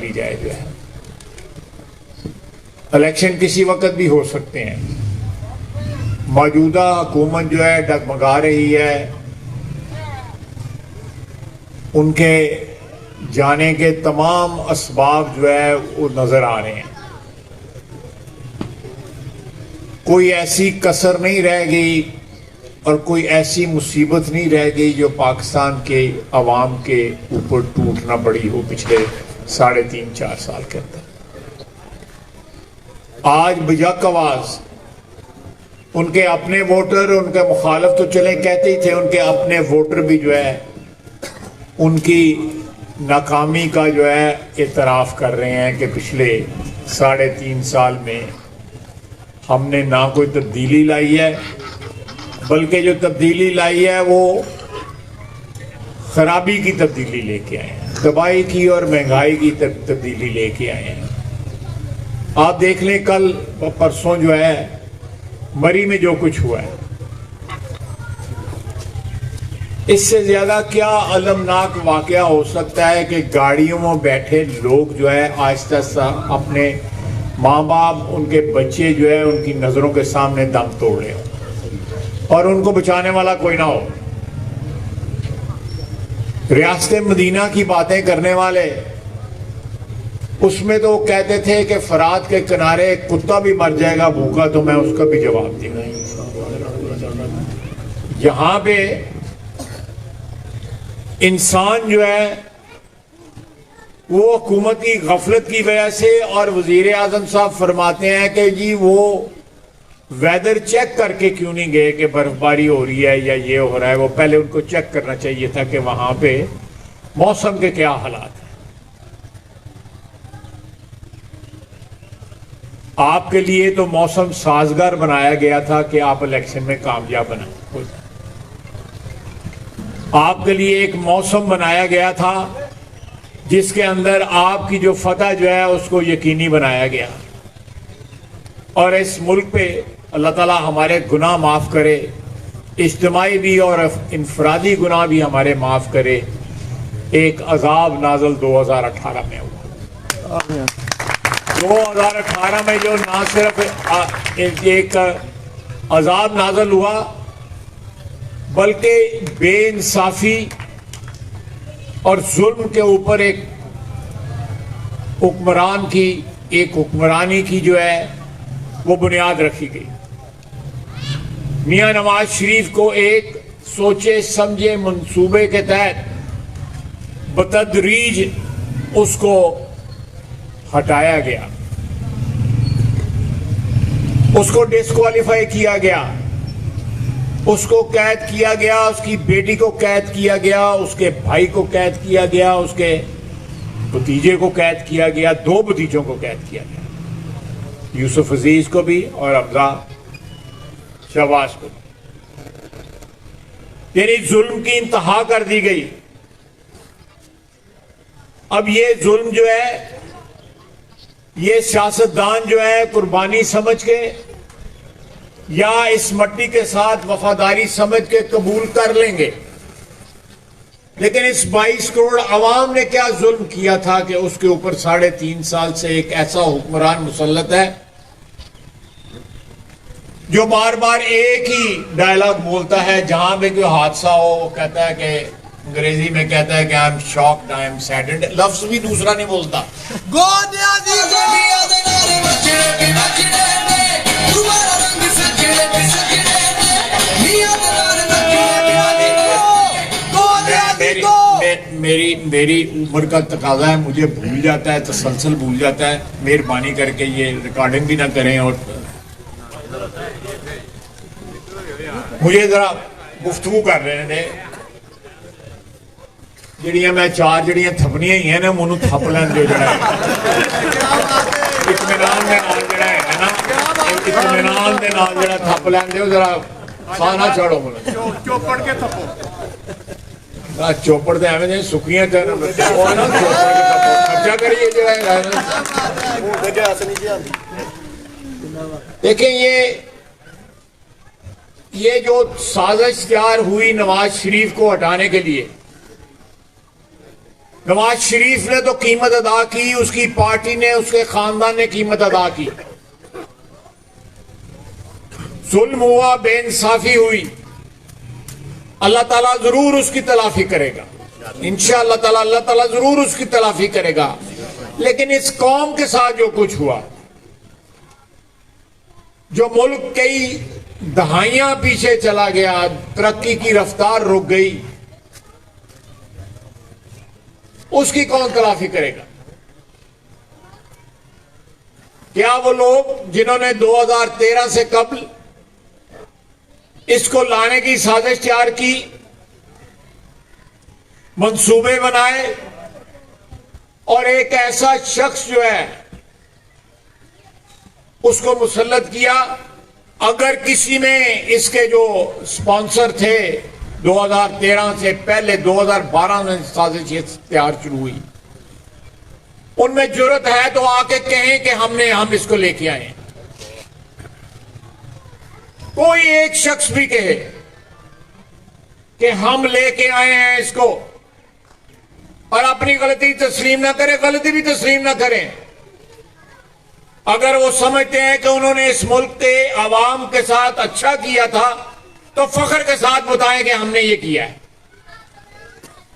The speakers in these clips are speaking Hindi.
ली जाए जो है। इलेक्शन किसी वक्त भी हो सकते हैं। मौजूदा हुकूमत जो है डगमगा रही है, उनके जाने के तमाम असबाब जो है वो नजर आ रहे हैं। कोई ऐसी कसर नहीं रह गई और कोई ऐसी मुसीबत नहीं रह गई जो पाकिस्तान के अवाम के ऊपर टूटना पड़ी हो पिछले 3.5-4 साल के अंदर। आज बजक आवाज उनके अपने वोटर, उनके मुखालिफ तो चले कहते ही थे, उनके अपने वोटर भी जो है उनकी नाकामी का जो है एतराफ़ कर रहे हैं कि पिछले 3.5 साल में हमने ना कोई तब्दीली लाई है, बल्कि जो तब्दीली लाई है वो खराबी की तब्दीली लेके आए हैं, तबाही की और महंगाई की तब्दीली लेके आए हैं। आप देख लें कल परसों जो है मरी में जो कुछ हुआ है, इससे ज्यादा क्या अलमनाक वाकया हो सकता है कि गाड़ियों में बैठे लोग जो है आहिस्ता आहिस्ता अपने माँ बाप, उनके बच्चे जो है उनकी नजरों के सामने दम तोड़ रहे हो और उनको बचाने वाला कोई ना हो। रियासत मदीना की बातें करने वाले, उसमें तो वो कहते थे कि फरात के किनारे कुत्ता भी मर जाएगा भूखा तो मैं उसका भी जवाब दूंगा। यहां पे इंसान जो है वो हुकूमत की गफलत की वजह से, और वजीर आजम साहब फरमाते हैं कि जी वो वेदर चेक करके क्यों नहीं गए कि बर्फबारी हो रही है या ये हो रहा है। वो पहले उनको चेक करना चाहिए था कि वहां पे मौसम के क्या हालात हैं। आपके लिए तो मौसम साजगार बनाया गया था कि आप इलेक्शन में कामयाब बना। आपके लिए एक मौसम बनाया गया था जिसके अंदर आपकी जो फतह जो है उसको यकीनी बनाया गया। और इस मुल्क पे अल्लाह ताला हमारे गुनाह माफ़ करे, इज्तिमाई भी और इनफरादी गुनाह भी हमारे माफ़ करे। एक अजाब नाजल 2018 में हुआ। 2018 में जो ना सिर्फ एक अजाब नाजल हुआ बल्कि बेइंसाफी और जुल्म के ऊपर एक हुक्मरान की, एक हुक्मरानी की जो है वो बुनियाद रखी गई। मियां नवाज शरीफ को एक सोचे समझे मंसूबे के तहत बतदरीज उसको हटाया गया, उसको डिस्क्वालीफाई किया गया, उसको कैद किया गया, उसकी बेटी को कैद किया गया, उसके भाई को कैद किया गया, उसके भतीजे को कैद किया गया, 2 भतीजों को कैद किया गया, यूसुफ अजीज को भी और हमजा शहबाज को भी। यानी जुल्म की इंतहा कर दी गई। अब ये जुल्म जो है ये सियासतदान जो है कुर्बानी समझ के या इस मट्टी के साथ वफादारी समझ के कबूल कर लेंगे, लेकिन इस 22 करोड़ अवाम ने क्या जुल्म किया था कि उसके ऊपर 3.5 साल से एक ऐसा हुक्मरान मुसल्लत है जो बार बार एक ही डायलॉग बोलता है। जहां पे कोई हादसा हो वो कहता है कि अंग्रेजी में कहता है कि I am shocked, I am saddened, लफ्ज भी दूसरा नहीं बोलता। मेरी उम्र का तकाजा है, मुझे भूल जाता है, तसलसल भूल जाता है। मेहरबानी करके ये रिकॉर्डिंग भी ना करें और मुझे जरा गुफ्तगू कर रहे थे। ਜਿਹੜੀਆਂ मैं 4 ਜਿਹੜੀਆਂ ਥੱਪਣੀਆਂ ਹੀ ਹੈ ਨਾ ਮੈਨੂੰ ਥੱਪ ਲੈਣ ਦਿਓ ਜਿਹੜਾ ਇਤਮਾਨਾਨ ਦੇ ਨਾਲ ਜਿਹੜਾ ਹੈ ਨਾ, ਇਤਮਾਨਾਨ ਦੇ ਨਾਲ ਜਿਹੜਾ ਥੱਪ ਲੈਣ ਦਿਓ, ਜਰਾ ਸਾਹ ਨਾ ਛੱਡੋ ਮੈਨੂੰ। ਚੋਪੜ ਕੇ ਥੱਪੋ। ਆ ਚੋਪੜ ਤੇ ਐਵੇਂ ਜੇ ਸੁੱਕੀਆਂ ਚਾਹ ਬੱਚੇ ਉਹ ਨਾ ਚੋਪੜ ਕੇ ਥੱਪੋ, ਖਰਚਾ करिए ਜਿਹੜਾ है ना। ਮੂੰਹ ਤੇ ਗੈਸ नहीं जी आती। देखिए ये जो साजिश तैयार हुई नवाज शरीफ को हटाने के लिए, नवाज शरीफ ने तो कीमत अदा की, उसकी पार्टी ने, उसके खानदान ने कीमत अदा की। जुल्म हुआ, बेइंसाफी हुई, अल्लाह ताला जरूर उसकी तलाफी करेगा, इंशाअल्लाह ताला अल्लाह ताला जरूर उसकी तलाफी करेगा। लेकिन इस कौम के साथ जो कुछ हुआ, जो मुल्क कई दहाइयां पीछे चला गया, तरक्की की रफ्तार रुक गई, उसकी कौन तलाफी करेगा? क्या वो लोग जिन्होंने 2013 से कबल इसको लाने की साजिश तैयार की, मंसूबे बनाए और एक ऐसा शख्स जो है उसको मुसल्लत किया, अगर किसी में इसके जो स्पॉन्सर थे 2013 से पहले 2012 में साजिश तैयार शुरू हुई, उनमें जरूरत है तो आके कहें कि हम इसको लेके आए। कोई एक शख्स भी कहे कि हम लेके आए हैं इसको, और अपनी गलती तस्लीम ना करे, गलती भी तस्लीम ना करें। अगर वो समझते हैं कि उन्होंने इस मुल्क के आवाम के साथ अच्छा किया था तो फख्र के साथ बताएं कि हमने ये किया है।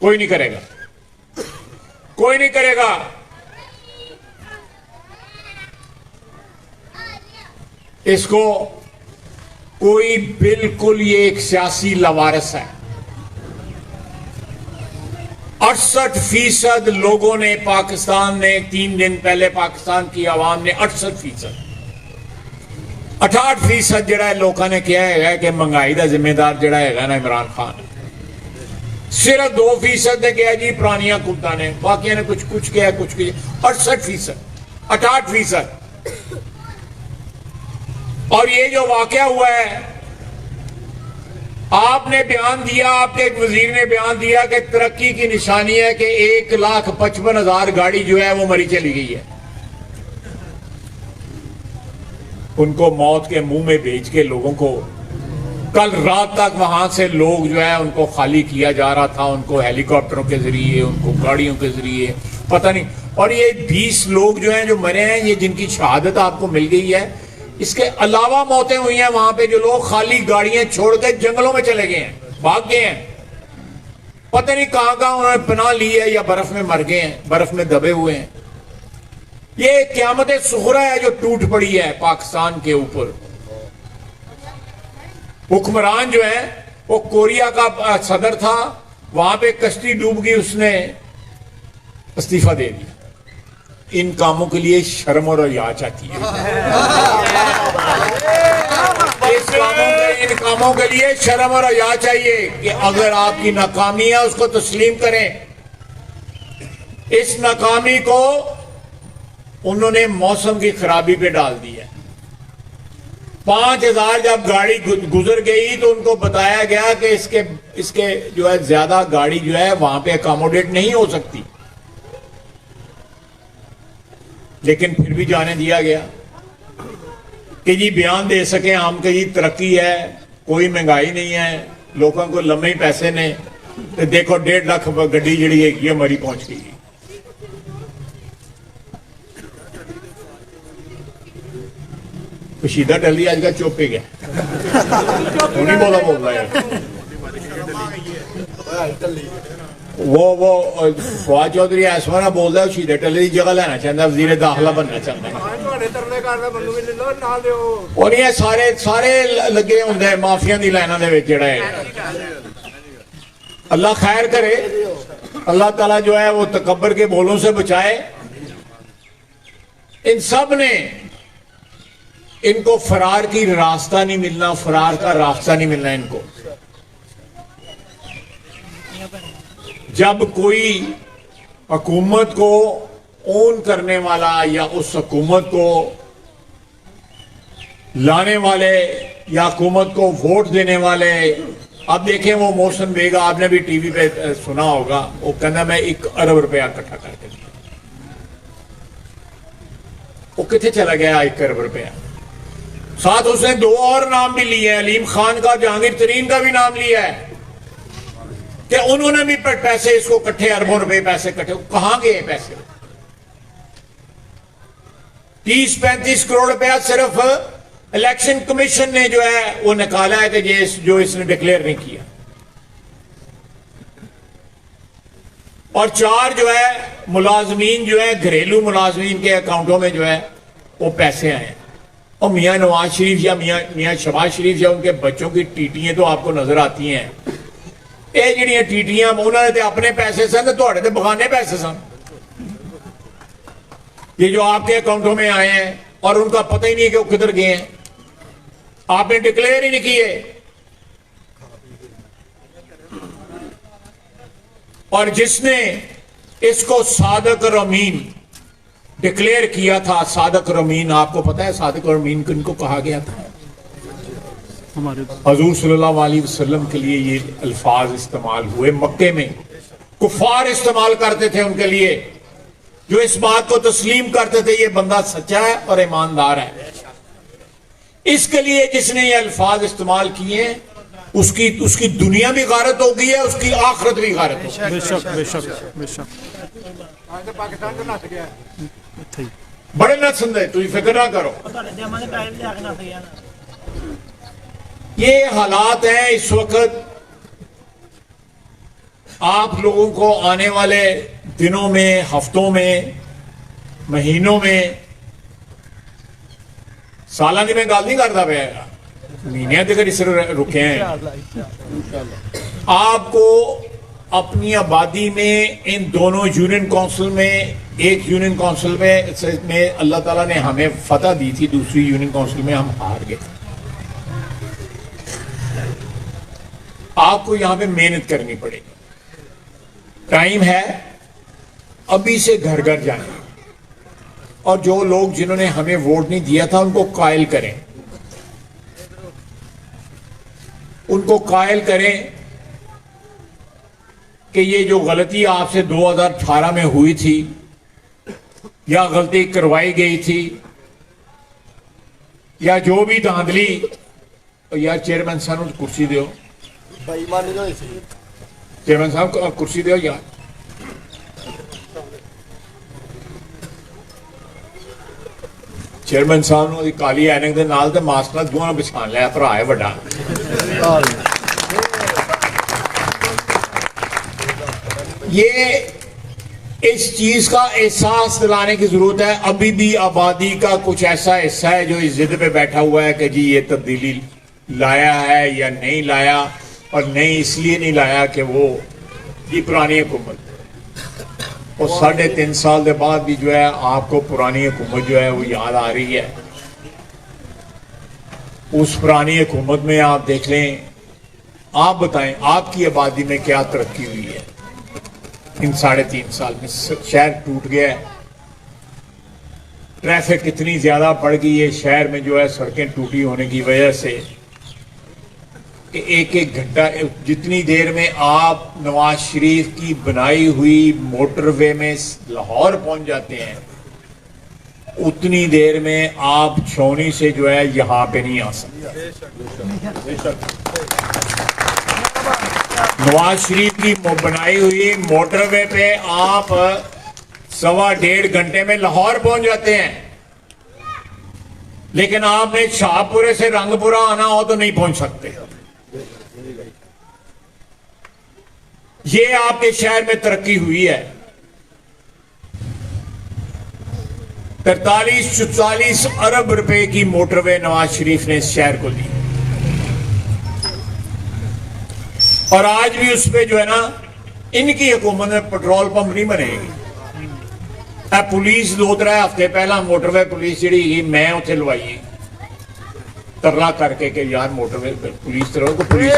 कोई नहीं करेगा, कोई नहीं करेगा। इसको कोई बिल्कुल, ये एक सियासी लवारिस है। 68% लोगों ने, पाकिस्तान ने 3 दिन पहले पाकिस्तान की आवाम ने 68%, 68% जड़ा है लोगों ने क्या है कि महंगाई का जिम्मेदार जड़ा है ना इमरान खान। सिर्फ 2% ने कहा जी पुरानियां हुकूमतां ने, बाकी ने कुछ कुछ किया, कुछ किया। 68%, 68%। और ये जो वाकया हुआ है, आपने बयान दिया, आपके एक वजीर ने बयान दिया कि तरक्की की निशानी है कि 1,55,000 गाड़ी जो है वो मरी चली गई है। उनको मौत के मुंह में भेज के लोगों को, कल रात तक वहां से लोग जो है उनको खाली किया जा रहा था, उनको हेलीकॉप्टरों के जरिए, उनको गाड़ियों के जरिए, पता नहीं। और ये 20 लोग जो हैं जो मरे हैं, ये जिनकी शहादत आपको मिल गई है, इसके अलावा मौतें हुई हैं वहां पे जो लोग खाली गाड़ियां छोड़ के जंगलों में चले गए हैं, भाग गए हैं, पता नहीं कहां कहां उन्होंने पनाह ली है या बर्फ में मर गए हैं, बर्फ में दबे हुए हैं। ये क़यामत सुगरा है जो टूट पड़ी है पाकिस्तान के ऊपर। हुक्मरान जो है वो कोरिया का सदर था, वहां पे कश्ती डूब गई, उसने इस्तीफा दे दिया। इन कामों के लिए शर्म और हया चाहती है। इन कामों के लिए शर्म और हया चाहिए कि अगर आपकी नाकामी है उसको तस्लीम करें। इस नाकामी को उन्होंने मौसम की खराबी पे डाल दी है। 5000 जब गाड़ी गुजर गई तो उनको बताया गया कि इसके जो है ज्यादा गाड़ी जो है वहां पे अकोमोडेट नहीं हो सकती, लेकिन फिर भी जाने दिया गया कि जी बयान दे सके हम कि जी तरक्की है, कोई महंगाई नहीं है, लोगों को लम्बे ही पैसे ने, तो देखो 1.5 लाख गड्डी जी है मरी पहुंच गई। शीदा टली आज का चुप ही गया, नहीं बोला बोल रहा है। वो फवाद चौधरी ऐसा बोलता है शीदे टल्ले की जगह लेना चाहता, वजीर दाखिला बनना चाहता है। और ये सारे लगे होंगे माफिया की लाइना जड़ा है। अल्लाह खैर करे, अल्लाह ताला जो है वो तकब्बर के बोलों से बचाए। इन सब ने, इनको फरार की रास्ता नहीं मिलना, फरार का रास्ता नहीं मिलना इनको। जब कोई हुकूमत को ओन करने वाला या उस हुकूमत को लाने वाले या हुकूमत को वोट देने वाले, अब देखें वो मोहसिन बेग, आपने भी टीवी पे सुना होगा, वो कहना मैं 1 अरब रुपया इकट्ठा करके दिया। वो कितने चला गया 1 अरब रुपया? साथ उसने 2 और नाम भी लिए हैं, अलीम खान का, जहांगीर तरीन का भी नाम लिया है कि उन्होंने भी पैसे इसको इकट्ठे, अरबों रुपए पैसे इकट्ठे, कहां गए पैसे? 30-35 करोड़ रुपया सिर्फ इलेक्शन कमीशन ने जो है वो निकाला है कि ये जो इसने डिक्लेयर नहीं किया, और 4 जो है मुलाजमीन जो है घरेलू मुलाजमीन के अकाउंटों में जो है वो पैसे आए हैं। और मियां नवाज शरीफ या मियां शहबाज शरीफ या उनके बच्चों की टीटियां तो आपको नजर आती हैं। ये जिहड़ियां टीटियां उन्होंने तो अपने पैसे सन, थोड़े तो बगाने पैसे सन, ये जो आपके अकाउंटों में आए हैं और उनका पता ही नहीं है कि वो किधर गए हैं, आपने डिक्लेयर ही नहीं किए। और जिसने इसको सादिक और अमीन डिक्लेयर किया था, सादिक और अमीन, आपको पता है सादिक और अमीन किनको कहा गया था? हजूर सल्लल्लाहु अलैहि वसल्लम के लिए ये अल्फाज इस्तेमाल हुए। मक्के में कुफार इस्तेमाल करते थे उनके लिए, जो इस बात को तस्लीम करते थे ये बंदा सच्चा है और ईमानदार है। इसके लिए जिसने ये अल्फाज इस्तेमाल किए हैं उसकी दुनिया भी गारत हो गई है, उसकी आखिरत भी गारत हो गई। बेशक बेशक बेशक। बड़े न संदेह, तुम फिक्र ना करो। ये हालात हैं इस वक्त। आप लोगों को आने वाले दिनों में, हफ्तों में, महीनों में, सालां दी मैं गल नहीं करता पाया, महीने तक इस रुके हैं, आपको अपनी आबादी में इन दोनों यूनियन काउंसिल में, एक यूनियन काउंसिल में अल्लाह ताला ने हमें फतह दी थी, दूसरी यूनियन काउंसिल में हम हार गए। आपको यहां पे मेहनत करनी पड़ेगी। टाइम है, अभी से घर घर जाएं, और जो लोग जिन्होंने हमें वोट नहीं दिया था उनको कायल करें, उनको कायल करें कि ये जो गलती आपसे 2018 में हुई थी या गलती करवाई गई थी या जो भी धांधली, यार चेयरमैन साहब कुर्सी दो, चेयरमैन साहब कुर्सी दो यार। चेयरमैन साहब ने काली ऐनक के नाल ते मास्क नाल दोनों पछाण लिया, भरा है वड्डा। ये इस चीज का एहसास दिलाने की जरूरत है। अभी भी आबादी का कुछ ऐसा हिस्सा है जो इस जिद पे बैठा हुआ है कि जी ये तब्दीली लाया है या नहीं लाया, और नहीं इसलिए नहीं लाया कि वो ये पुरानी हुकूमत, और 3.5 साल के बाद भी जो है आपको पुरानी हुकूमत जो है वो याद आ रही है। उस पुरानी हुकूमत में आप देख लें, आप बताएं आपकी आबादी में क्या तरक्की हुई है इन 3.5 साल में? शहर टूट गया है, ट्रैफिक कितनी ज्यादा बढ़ गई है शहर में, जो है सड़कें टूटी होने की वजह से कि एक घंटा, जितनी देर में आप नवाज शरीफ की बनाई हुई मोटरवे में लाहौर पहुंच जाते हैं, उतनी देर में आप छौनी से जो है यहां पे नहीं आ सकते। नवाज शरीफ की बनाई हुई मोटरवे पे आप 1.25 घंटे में लाहौर पहुंच जाते हैं, लेकिन आपने शाहपुरे से रंगपुरा आना हो तो नहीं पहुंच सकते। ये आपके शहर में तरक्की हुई है। 43-44 अरब रुपए की मोटरवे नवाज शरीफ ने इस शहर को दी, और आज भी उस पे जो है ना, इनकी हुकूमत में पेट्रोल पंप नहीं बनेगी। पुलिस 2-3 हफ्ते पहला मोटरवे पुलिस जी मैं उसे लवाई तरला करके कि यार मोटरवे पुलिस तरह को पुलिस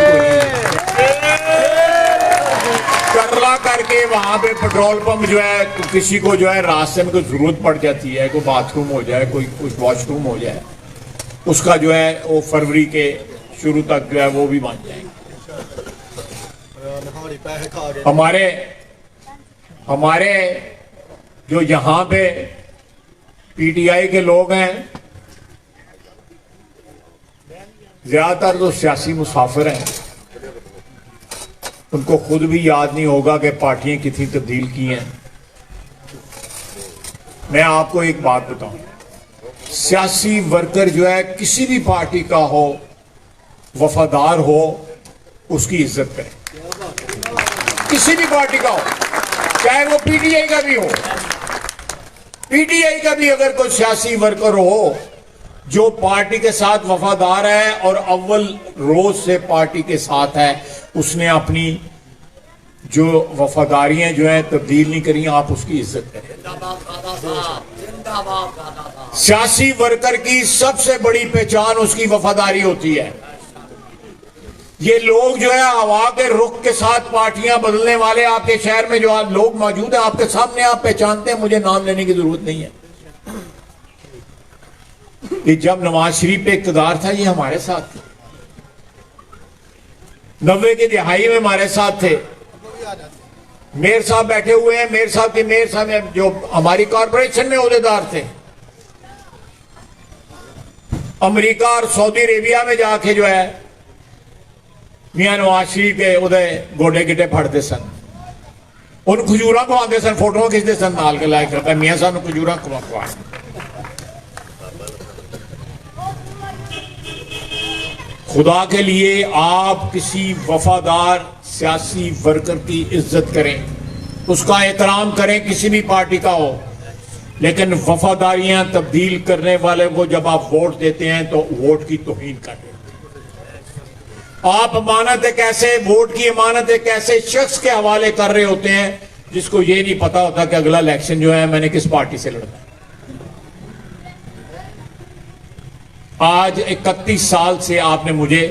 तरला करके वहां पे पेट्रोल पंप जो है, तो किसी को जो है रास्ते में कोई जरूरत पड़ जाती है, कोई बाथरूम हो जाए, कोई कुछ वॉशरूम हो जाए, उसका जो है वो फरवरी के शुरू तक जो है वो भी बन जाएंगे। हमारे जो यहां पे पीटीआई के लोग हैं, ज्यादातर तो सियासी मुसाफिर हैं, उनको खुद भी याद नहीं होगा कि पार्टियां कितनी तब्दील की हैं। मैं आपको एक बात बताऊं, सियासी वर्कर जो है किसी भी पार्टी का हो, वफादार हो, उसकी इज्जत करें। किसी भी पार्टी का हो, चाहे वो पीटीआई का भी हो। पीटीआई का भी अगर कोई सियासी वर्कर हो जो पार्टी के साथ वफादार है और अव्वल रोज से पार्टी के साथ है, उसने अपनी जो वफादारियां जो है तब्दील नहीं करी, आप उसकी इज्जत करें। सियासी वर्कर की सबसे बड़ी पहचान उसकी वफादारी होती है। ये लोग जो है हवा के रुख के साथ पार्टियां बदलने वाले आपके शहर में जो आप लोग मौजूद हैं, आपके सामने, आप पहचानते हैं, मुझे नाम लेने की जरूरत नहीं है। कि जब नवाज शरीफ पे इक़्तिदार था, ये हमारे साथ थे। 90 की दिहाई में हमारे साथ थे। मेयर साहब बैठे हुए हैं, मेयर साहब जो हमारी कॉरपोरेशन में ओहदेदार थे, अमेरिका और सऊदी अरेबिया में जाके जो है मियां नवाज शरीफ के उदय गोडे गिटे फटते सन, उन खजूरा को आते सन, फोटो खिंचते सन, नाल के लायक करता मियां साहब ने खजूरा खवा। खुदा के लिए आप किसी वफादार सियासी वर्कर की इज्जत करें, उसका एहतराम करें, किसी भी पार्टी का हो, लेकिन वफादारियां तब्दील करने वाले को जब आप वोट देते हैं तो वोट की तौहीन कर देते हैं। आप अमानत एक ऐसे वोट की अमानत एक ऐसे शख्स के हवाले कर रहे होते हैं जिसको ये नहीं पता होता कि अगला इलेक्शन जो है मैंने किस पार्टी से लड़ना है। आज 31 साल से आपने मुझे,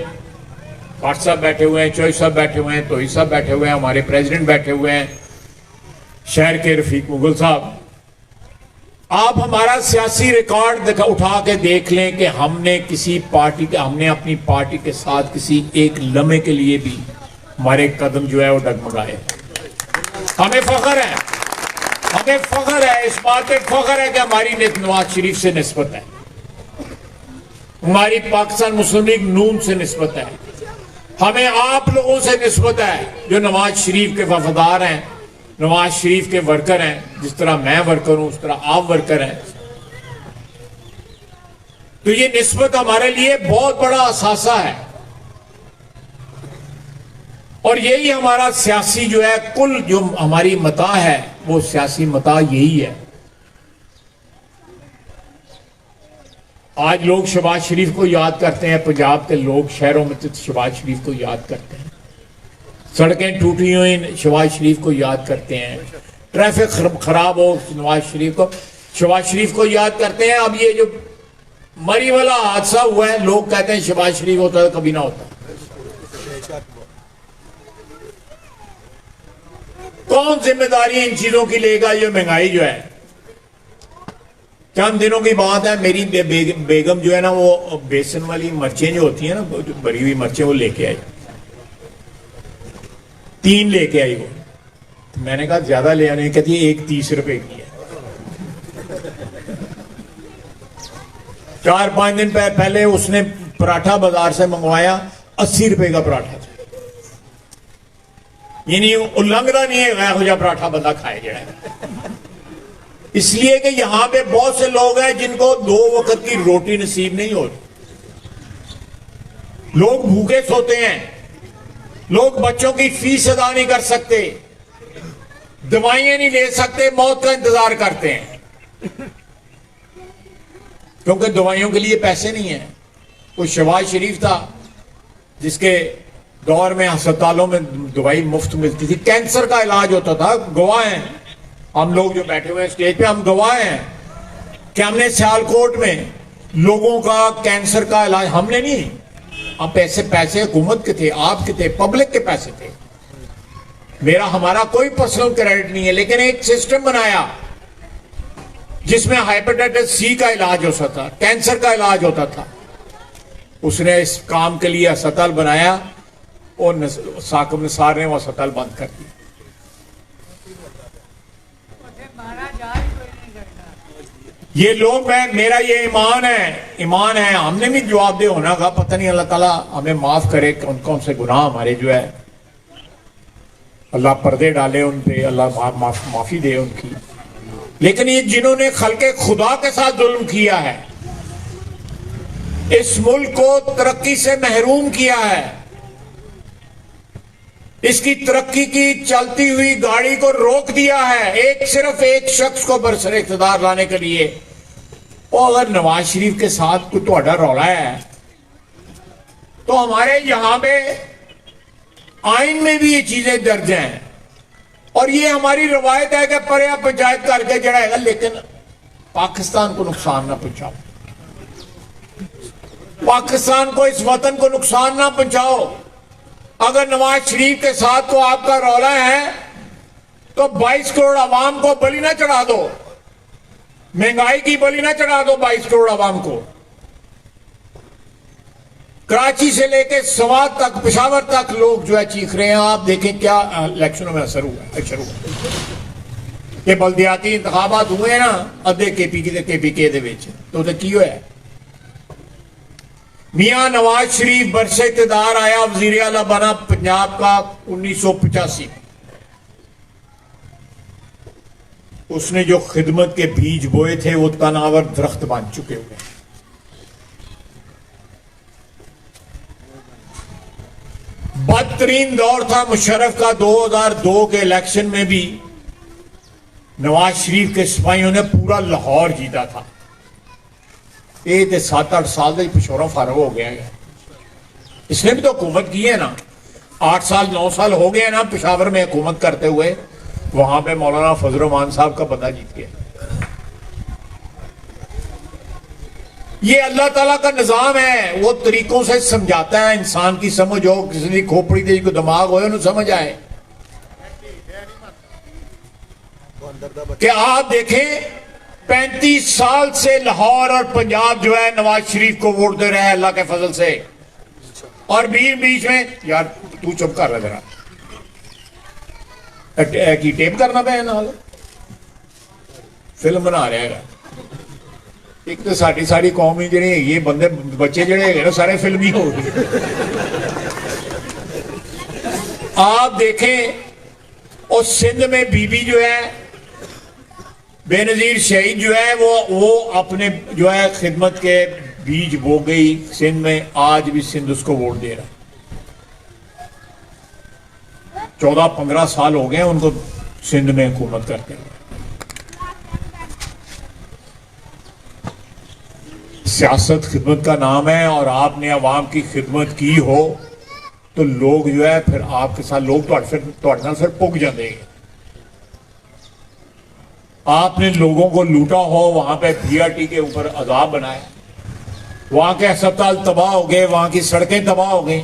भट्ट साहब बैठे हुए हैं, चोई साहब बैठे हुए हैं, तोही साहब बैठे हुए हैं, हमारे प्रेसिडेंट बैठे हुए हैं, शहर के रफीक मुगल साहब, आप हमारा सियासी रिकॉर्ड उठा के देख लें कि हमने अपनी पार्टी के साथ किसी एक लम्हे के लिए भी हमारे कदम जो है वो डगमगाए। हमें फख्र है, इस बात पे फख्र है कि हमारी नवाज शरीफ से निस्बत है, हमारी पाकिस्तान मुस्लिम लीग नून से निस्बत है, हमें आप लोगों से निस्बत है जो नवाज शरीफ के वफादार हैं, नवाज शरीफ के वर्कर हैं। जिस तरह मैं वर्कर हूं उस तरह आप वर्कर हैं। तो ये निस्बत हमारे लिए बहुत बड़ा असासा है और यही हमारा सियासी जो है कुल जो हमारी मता है वो सियासी मता यही है। आज लोग शहबाज शरीफ को याद करते हैं, पंजाब के लोग शहरों में तो शहबाज शरीफ को याद करते हैं, सड़कें टूटी हुई शहबाज शरीफ को याद करते हैं, ट्रैफिक खराब हो शहबाज शरीफ को याद करते हैं। अब ये जो मरी वाला हादसा हुआ है, लोग कहते हैं शहबाज शरीफ होता तो कभी ना होता। कौन जिम्मेदारी इन चीजों की लेगा? ये महंगाई जो है, चंद दिनों की बात है, मेरी बेगम जो है ना वो बेसन वाली मिर्चें जो होती हैं ना, जो भरी हुई मिर्चें, वो लेके आई, 3 लेके आई वो। तो मैंने कहा ज्यादा ले आने, कहती है 1 30 रुपए की है। 4-5 दिन पहले उसने पराठा बाजार से मंगवाया, 80 रुपए का पराठा था। ये नहीं उल्लंघना नहीं है गैर पराठा बंदा खाए जाए, इसलिए कि यहां पे बहुत से लोग हैं जिनको 2 वक्त की रोटी नसीब नहीं होती, लोग भूखे सोते हैं, लोग बच्चों की फीस अदा नहीं कर सकते, दवाइयां नहीं ले सकते, मौत का इंतजार करते हैं क्योंकि दवाइयों के लिए पैसे नहीं है। कोई शहबाज शरीफ था जिसके दौर में अस्पतालों में दवाई मुफ्त मिलती थी, कैंसर का इलाज होता था। गवाह हैं हम लोग जो बैठे हुए हैं स्टेज पे, हम गवाह हैं कि हमने सियालकोट में लोगों का कैंसर का इलाज, हमने नहीं, अब पैसे हुकूमत के थे, आपके थे, पब्लिक के पैसे थे, हमारा कोई पर्सनल क्रेडिट नहीं है, लेकिन एक सिस्टम बनाया जिसमें हेपेटाइटिस सी का इलाज होता था, कैंसर का इलाज होता था। उसने इस काम के लिए अस्पताल बनाया और साकिब निसार ने वो अस्पताल बंद कर दिया। ये लोग, मेरा ये ईमान है, हमने भी जवाबदेह होना का, पता नहीं अल्लाह ताला हमें माफ करे कौन कौन से गुनाह हमारे जो है अल्लाह पर्दे डाले उन पे, अल्लाह माफी दे उनकी। लेकिन ये जिन्होंने खल्के खुदा के साथ जुल्म किया है, इस मुल्क को तरक्की से महरूम किया है, इसकी तरक्की की चलती हुई गाड़ी को रोक दिया है सिर्फ एक शख्स को बरसर इख्तिदार लाने के लिए। और अगर नवाज शरीफ के साथ कोई थोड़ा रौला है तो हमारे यहां पे आइन में भी ये चीजें दर्ज हैं और ये हमारी रवायत है कि पर पंचायत करके जड़ाएगा, लेकिन पाकिस्तान को नुकसान ना पहुंचाओ, पाकिस्तान को, इस वतन को नुकसान ना पहुंचाओ। अगर नवाज शरीफ के साथ को आपका रौला है तो 22 करोड़ आवाम को बलि ना चढ़ा दो, महंगाई की बलि ना चढ़ा दो 22 करोड़ आवाम को। कराची से लेकर सवात तक, पेशावर तक लोग जो है चीख रहे हैं। आप देखें क्या इलेक्शनों में असर हुआ। ये बल्दियाती इंतखाबात हुए ना अद्धे केपीके दे विच, तो की होया? मियां नवाज शरीफ बरसे इक़्तिदार आया, वजीर आला बना पंजाब का 1985। उसने जो खिदमत के बीज बोए थे वो तनावर दरख्त बन चुके हुए। बदतरीन दौर था मुशर्रफ का 2002 के इलेक्शन में भी नवाज शरीफ के सिपाहियों ने पूरा लाहौर जीता था। ये तो 7-8 साल का पिछोरा फारग हो गया है। इसने भी तो हुकूमत की है ना, 8 साल 9 साल हो गए ना पेशावर में हुकूमत करते हुए। वहां पे मौलाना फजल रहमान साहब का बंदा जीत गया। ये अल्लाह ताला का निजाम है, वो तरीकों से समझाता है। इंसान की समझ हो, किसी की खोपड़ी तेज को दिमाग हो, उन्हें समझ आए कि आप देखें 35 साल से लाहौर और पंजाब जो है नवाज शरीफ को वोट दे रहे हैं अल्लाह के फजल से। और बीच में यार तू चुप कर रहा जरा की टेप करना पे नाल फिल्म बना रहा है। एक तो साड़ी कौम ही जी ये बंदे बच्चे जड़े है सारे फिल्मी हो गए। आप देखें और सिंध में बीबी जो है बेनजीर शहीद जो है वो अपने जो है खिदमत के बीज बो गई सिंध में। आज भी सिंध उसको वोट दे रहा है। 14-15 साल हो गए उनको सिंध में हुकूमत करते हुए। सियासत खिदमत का नाम है और आपने अवाम की खिदमत की हो तो लोग जो है फिर आपके साथ लोग फिर पुग जाते हैं। आपने लोगों को लूटा हो, वहां पे बीआरटी के ऊपर अजाब बनाए, वहां के अस्पताल तबाह हो गए, वहां की सड़कें तबाह हो गई।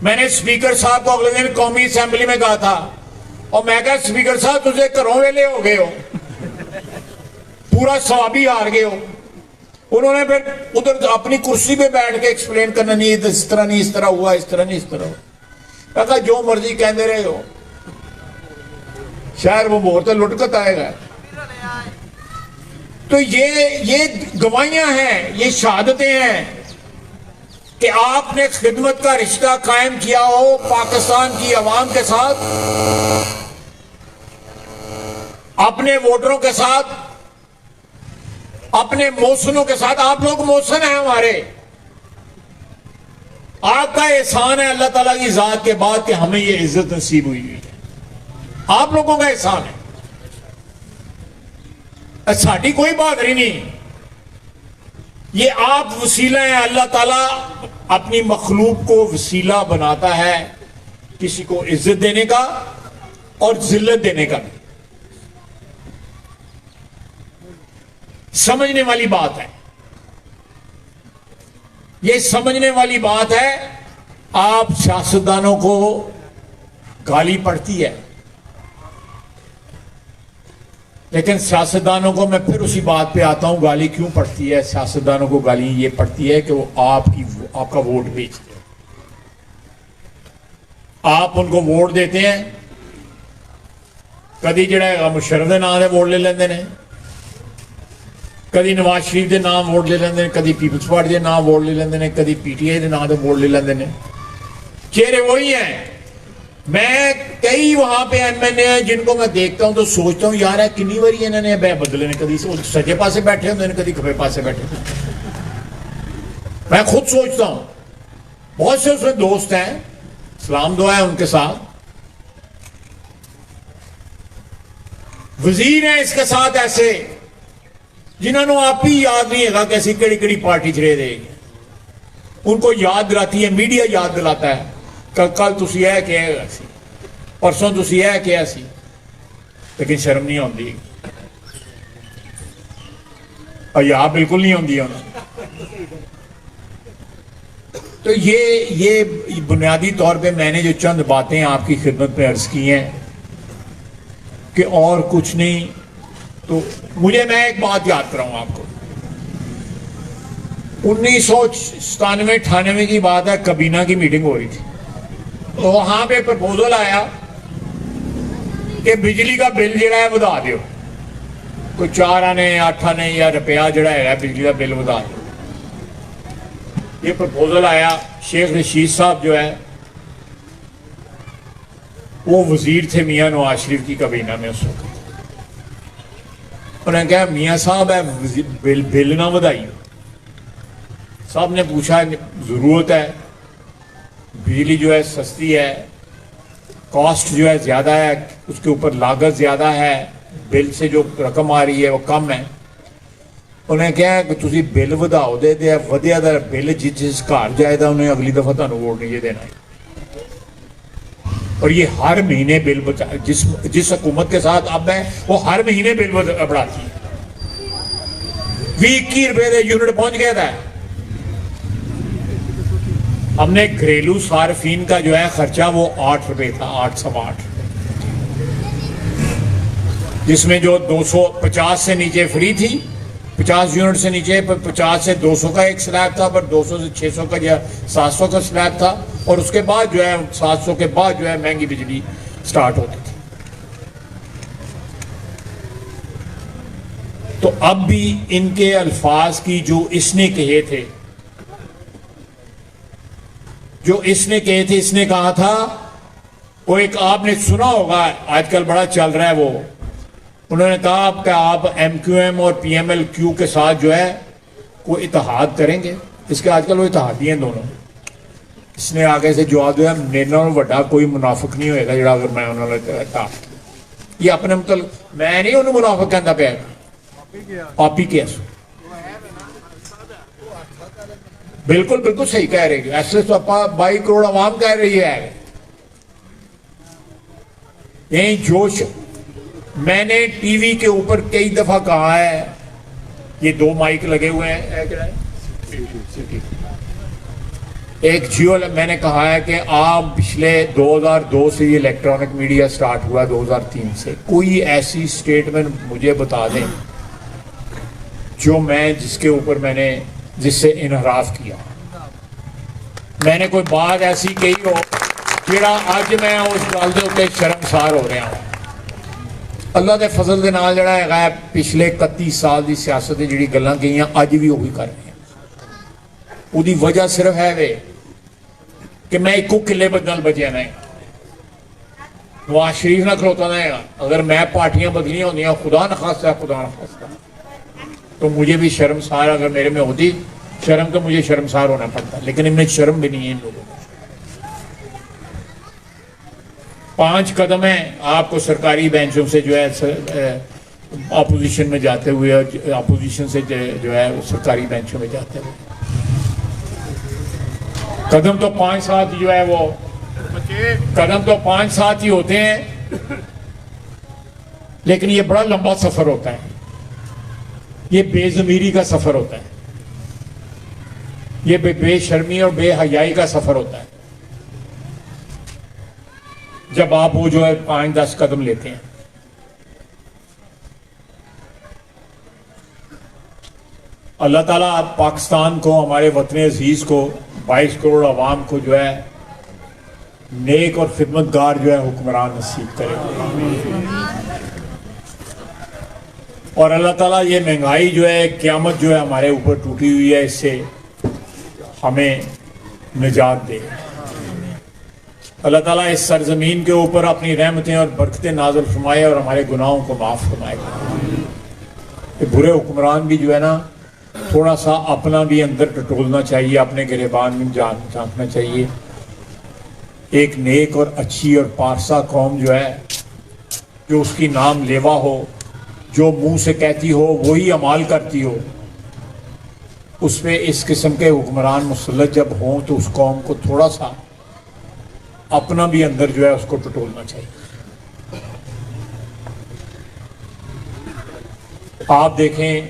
मैंने स्पीकर साहब को अगले दिन कौमी असेंबली में कहा था और मैं कहा स्पीकर साहब तुझे घरों वेले हो गए हो, पूरा सवाबी हार गए हो। उन्होंने फिर उधर अपनी कुर्सी पे बैठ के एक्सप्लेन करना, नहीं इस तरह नहीं, इस तरह हुआ, इस तरह नहीं, इस तरह हुआ। कहा जो मर्जी कहते रहे हो, शायद वो मोर तो लुटकत आएगा। तो ये गवाहियां हैं, ये शहादतें हैं कि आपने खिदमत का रिश्ता कायम किया हो पाकिस्तान की आवाम के साथ, अपने वोटरों के साथ, अपने मौसनों के साथ। आप लोग मौसन हैं हमारे, आपका एहसान है अल्लाह ताला की जात के बाद कि हमें ये इज्जत नसीब हुई है। आप लोगों का एहसान है, साड़ी कोई बहादुरी नहीं। ये आप वसीला है। अल्लाह ताला अपनी मखलूक को वसीला बनाता है किसी को इज्जत देने का और जिल्लत देने का। समझने वाली बात है, ये समझने वाली बात है। आप सियासतदानों को गाली पड़ती है, लेकिन सियासतदानों को, मैं फिर उसी बात पे आता हूं, गाली क्यों पड़ती है? सियासतदानों को गाली ये पड़ती है कि वो आपका वोट बेचते हैं। आप उनको वोट देते हैं, कभी जड़ा मुशर्रफ के नाम से वोट ले लेंगे ने, कभी नवाज शरीफ के नाम वोट ले लेंगे ने, कभी पीपल्स पार्टी के नाम वोट ले लेंगे ने, कभी पीटीआई के नाम से वोट ले लेंगे ने। चेहरे वही हैं, मैं कई वहां पे एमएनए हैं जिनको मैं देखता हूं तो सोचता हूं यार है कितनी बारी इन्होंने बदले ने, कभी सजे पासे बैठे होंगे कभी खबे पासे बैठे होंगे। मैं खुद सोचता हूं, बहुत से उसमें दोस्त हैं, सलाम दुआ है उनके साथ, वजीर हैं इसके साथ ऐसे जिन्होंने आप ही याद नहीं है कि ऐसी केड़ी केड़ी पार्टी च रहे थे। उनको याद दिलाती है मीडिया, याद दिलाता है कल तुसी है क्या सी, परसों तुसी है क्या सी, लेकिन शर्म नहीं आती और याद बिल्कुल नहीं आती उन्हें। तो ये बुनियादी तौर पे मैंने जो चंद बातें आपकी खिदमत में अर्ज की हैं कि और कुछ नहीं। तो मुझे, मैं एक बात याद कराऊं आपको, 1997-98 की बात है, कबीना की मीटिंग हो रही थी, तो वहां पे प्रपोजल आया कि बिजली का बिल जो है बढ़ा दो, कोई 4 आने 8 आने या रुपया जो है बिजली का बिल बढ़ा दो। ये प्रपोजल आया, शेख रशीद साहब जो है वो वजीर थे मियां नवाज शरीफ की कबीना में उस वक्त। उन्होंने कहा मियां साहब है बिल ना बढ़ाइए। साहब ने पूछा जरूरत है, बिजली जो है सस्ती है, कॉस्ट जो है ज्यादा है, उसके ऊपर लागत ज्यादा है, बिल से जो रकम आ रही है वो कम है। उन्हें कहा कि तुम बिल ਵਧਾਓ दे वधिया दा बिल जिस घर जाएगा उन्हें अगली दफा तुहानू वोट नहीं देना है। और ये हर महीने बिल जिस हुकूमत के साथ अब है वो हर महीने बिल बढ़ाती है। 20-21 रुपए के यूनिट पहुंच गया था। हमने घरेलू सार्फिन का जो है खर्चा वो 8 रुपए था, 8.8, जिसमें जो 250 से नीचे फ्री थी, 50 यूनिट से नीचे, पर 50 से 200 का एक स्लैब था, पर 200 से 600 का या 700 का स्लैब था, और उसके बाद जो है 700 के बाद जो है महंगी बिजली स्टार्ट होती थी। तो अब भी इनके अल्फाज की जो इसने कहे थे, इसने कहा था, वो एक आपने सुना होगा आजकल बड़ा चल रहा है वो, उन्होंने कहा कि आप MQM और PMLQ के साथ जो है कोई इत्तेहाद करेंगे। इसके आजकल वो इत्तेहादी हैं दोनों। इसने आगे से जवाब दिया मेरे नाल वड्डा कोई मुनाफिक नहीं होएगा जिहड़ा अगर मैं उन्होंने कहा, ये अपने मतलब मैं नहीं उन्हें मुनाफिक कहता पाया, आप ही किया। बिल्कुल बिल्कुल सही कह रही है, ऐसे तो आप 22 करोड़ आवाम कह रही है। यही जोश मैंने टीवी के ऊपर कई दफा कहा है, ये 2 माइक लगे हुए हैं, एक जियो, मैंने कहा है कि आप पिछले 2002 से ये इलेक्ट्रॉनिक मीडिया स्टार्ट हुआ, 2003 से, कोई ऐसी स्टेटमेंट मुझे बता दें जो मैं जिसके ऊपर मैंने जिससे इनहराफ किया, मैंने कोई बात ऐसी कही हो जिहड़ा अज मैं उस गल दे उत्ते शर्मसार हो रहा हूं। अल्लाह के फजल के नाल जिहड़ा है पिछले 31 साल की सियासत जिहड़ी गल्लां कहियां अज भी वही कर रहे हैं। उहदी वजह सिर्फ है वे कि मैं इक्को किले नाल बचिया नहीं, नवाज शरीफ ना खलोता नहीं। अगर मैं पार्टियां बदलियां होंदियां, खुदा न खास्ता, तो मुझे भी शर्मसार, अगर मेरे में होती शर्म तो मुझे शर्मसार होना पड़ता, लेकिन इनमें शर्म भी नहीं है इन लोगों को। 5 कदम है आपको सरकारी बेंचों से जो है अपोजिशन में जाते हुए, अपोजिशन से जो है सरकारी बेंचों में जाते हुए कदम तो 5-7 जो है वो कदम तो 5-7 ही होते हैं, लेकिन ये बड़ा लंबा सफर होता है। ये बेजमीरी का सफर होता है, ये बेशर्मी और बेहयाई का सफर होता है जब आप वो जो है 5-10 कदम लेते हैं। अल्लाह ताला पाकिस्तान को, हमारे वतन अजीज को, 22 करोड़ आवाम को जो है नेक और खिदमतगार जो है हुक्मरान नसीब करे। और अल्लाह ताला ये महंगाई जो है, क़यामत जो है हमारे ऊपर टूटी हुई है, इससे हमें निजात दे। अल्लाह ताला इस सरजमीन के ऊपर अपनी रहमतें और बरकतें नाज़िल फरमाए और हमारे गुनाहों को माफ़ फरमाएगा। ये बुरे हुक्मरान भी जो है ना, थोड़ा सा अपना भी अंदर टटोलना चाहिए, अपने गिरेबान में झांकना चाहिए। एक नेक और अच्छी और पारसा कौम जो है, जो उसकी नाम लेवा हो, जो मुंह से कहती हो वही अमाल करती हो, उस पर इस किस्म के हुक्मरान मुसल्लत जब हों तो उस कौम को थोड़ा सा अपना भी अंदर जो है उसको टटोलना चाहिए। आप देखें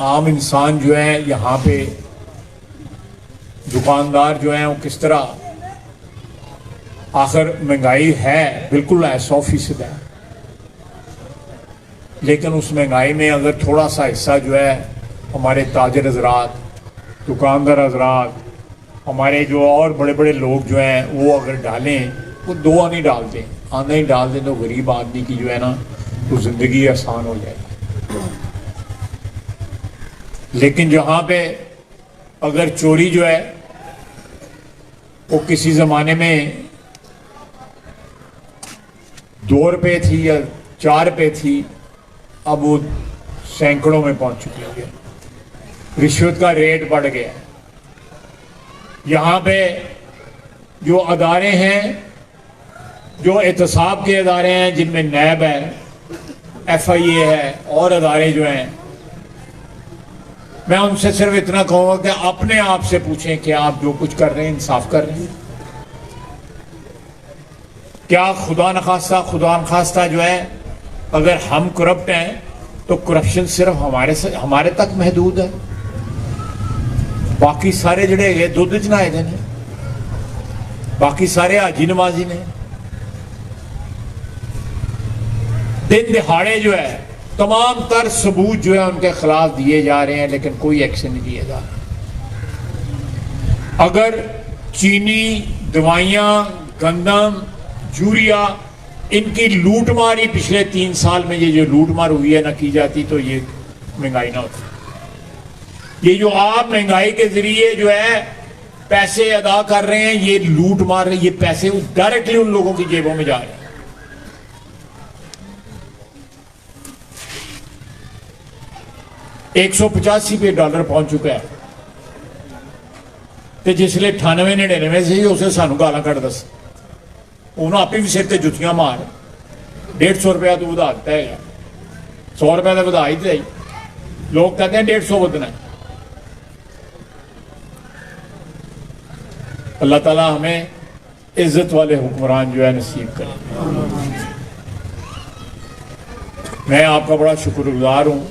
आम इंसान जो है, यहाँ पे दुकानदार जो हैं वो किस तरह, आखिर महंगाई है बिल्कुल 100% है, लेकिन उस महंगाई में अगर थोड़ा सा हिस्सा जो है हमारे ताजर हजरात, दुकानदार हजरात, हमारे जो और बड़े बड़े लोग जो हैं वो अगर डालें, वो 2 आने डालते हैं, आना ही डाल दें, तो गरीब आदमी की जो है ना तो ज़िंदगी आसान हो जाएगी। लेकिन जहाँ पे अगर चोरी जो है वो किसी ज़माने में 2 रुपये थी या 4 रुपये थी, अब वो सैकड़ों में पहुंच चुकी है। रिश्वत का रेट बढ़ गया है। यहाँ पे जो अदारे हैं, जो एहतसाब के अदारे हैं, जिनमें नैब है, FIA है और अदारे जो हैं, मैं उनसे सिर्फ इतना कहूँगा कि अपने आप से पूछें कि आप जो कुछ कर रहे हैं इंसाफ कर रहे हैं? क्या खुदा न खास्ता जो है, अगर हम करप्ट हैं तो करप्शन सिर्फ हमारे तक महदूद है? बाकी सारे जड़े है दुध च नहाए दे ने, बाकी सारे हाजी नमाजी ने। दिन दिहाड़े जो है तमाम तर सबूत जो है उनके खिलाफ दिए जा रहे हैं, लेकिन कोई एक्शन नहीं लिया जा रहा। अगर चीनी, दवाइयां, गंदम, यूरिया, इनकी लूटमार ही पिछले 3 साल में ये जो लूटमार हुई है ना की जाती तो ये महंगाई ना होती। ये जो आप महंगाई के जरिए जो है पैसे अदा कर रहे हैं, ये लूट मार रहे हैं, ये पैसे डायरेक्टली उन लोगों की जेबों में जा रहे हैं। $185 पहुंच चुका है, तो जिसले 98-99 से उसे सानू गाला कट दस, उन्होंने आप भी सिर ते जुतियां मार। 150 रुपया तू वधा दिता है, 100 रुपया तो वधा ही दिया। लोग कहते हैं 150 ਵਧਣਾ है। अल्लाह ताला हमें इज्जत वाले हुक्मरान जो है नसीब करें। मैं आपका बड़ा शुक्रगुजार हूँ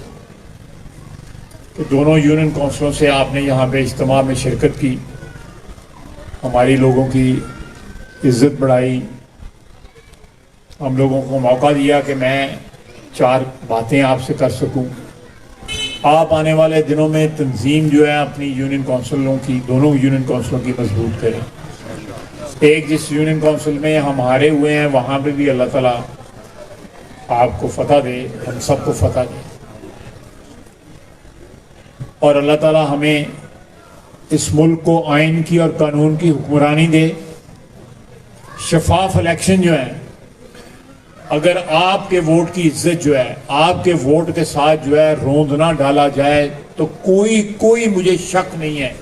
कि दोनों यूनियन काउंसिलों से आपने यहाँ पे इज्तिमा में शिरकत की, हमारी लोगों की इज्जत बढ़ाई, हम लोगों को मौका दिया कि मैं 4 बातें आपसे कर सकूं। आप आने वाले दिनों में तंजीम जो है अपनी यूनियन काउंसिलों की, दोनों यूनियन काउंसिलों की मजबूत करें। एक जिस यूनियन काउंसिल में हम हारे हुए हैं वहाँ पे भी अल्लाह ताला आपको फतह दे, हम सबको फतह दे, और अल्लाह ताला हमें इस मुल्क को आइन की और कानून की हुक्मरानी दे। शफाफ इलेक्शन जो है, अगर आपके वोट की इज्जत जो है, आपके वोट के साथ जो है रोंदना डाला जाए तो कोई मुझे शक नहीं है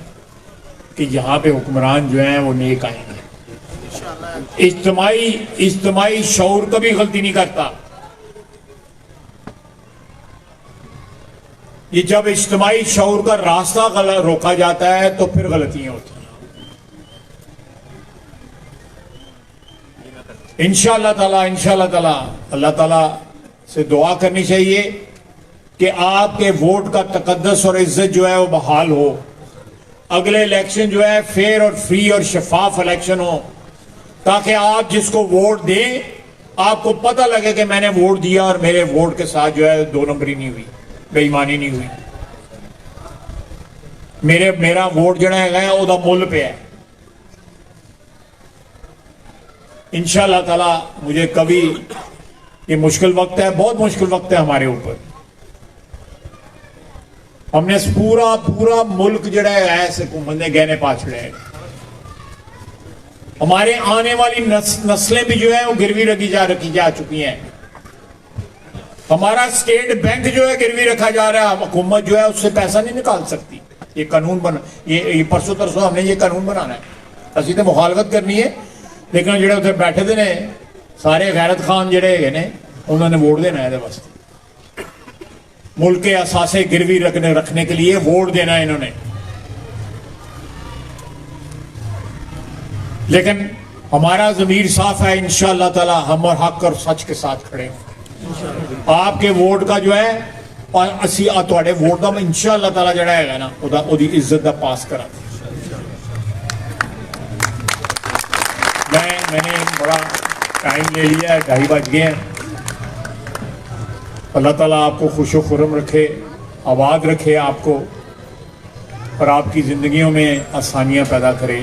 कि यहाँ पे हुक्मरान जो हैं वो नेक आएंगे। इज्तिमाई शऊर कभी गलती नहीं करता। ये जब इज्तिमाई शऊर का रास्ता रोका जाता है तो फिर गलतियां होती हैं। इंशाअल्लाह ताला अल्लाह ताला से दुआ करनी चाहिए कि आपके वोट का तकद्दस और इज्जत जो है वो बहाल हो। अगले इलेक्शन जो है फेयर और फ्री और शफाफ इलेक्शन हो, ताकि आप जिसको वोट दें आपको पता लगे कि मैंने वोट दिया और मेरे वोट के साथ जो है 2 नंबरी नहीं हुई, बेईमानी नहीं हुई। मेरा वोट जड़ा है ओदा मुल पे है। इंशाअल्लाह ताला मुझे कभी, ये मुश्किल वक्त है, बहुत मुश्किल वक्त है हमारे ऊपर। हमने पूरा मुल्क जड़ा है हुकूमत ने गहने पा छड़े हमारे आने वाली नस्लें भी जो है वो गिरवी रखी जा चुकी हैं। हमारा स्टेट बैंक जो है गिरवी रखा जा रहा है, हुकूमत जो है उससे पैसा नहीं निकाल सकती। ये कानून बना, ये परसों तरसों हमने ये कानून बनाना है, असं तो मुखालफत करनी है, लेकिन जो उत्थे बैठे दे ने सारे गैरत खान जोड़े है ने उन्होंने वोट देना है वास्ते, मुल्क के असासे गिरवी रखने के लिए वोट देना है इन्होंने। लेकिन हमारा ज़मीर साफ है, इंशाअल्लाह ताला हम और हक और सच के साथ खड़े हैं। आपके वोट का जो है और असी तुहाडे वोट का इंशाअल्लाह ताला जड़ा है ना ओदी इज्जत का पास करा। मैंने बड़ा टाइम ले लिया है, 2:30 बज गए हैं। अल्लाह ताला आपको खुश खुर्रम रखे, आबाद रखे आपको और आपकी ज़िंदगियों में आसानियाँ पैदा करे।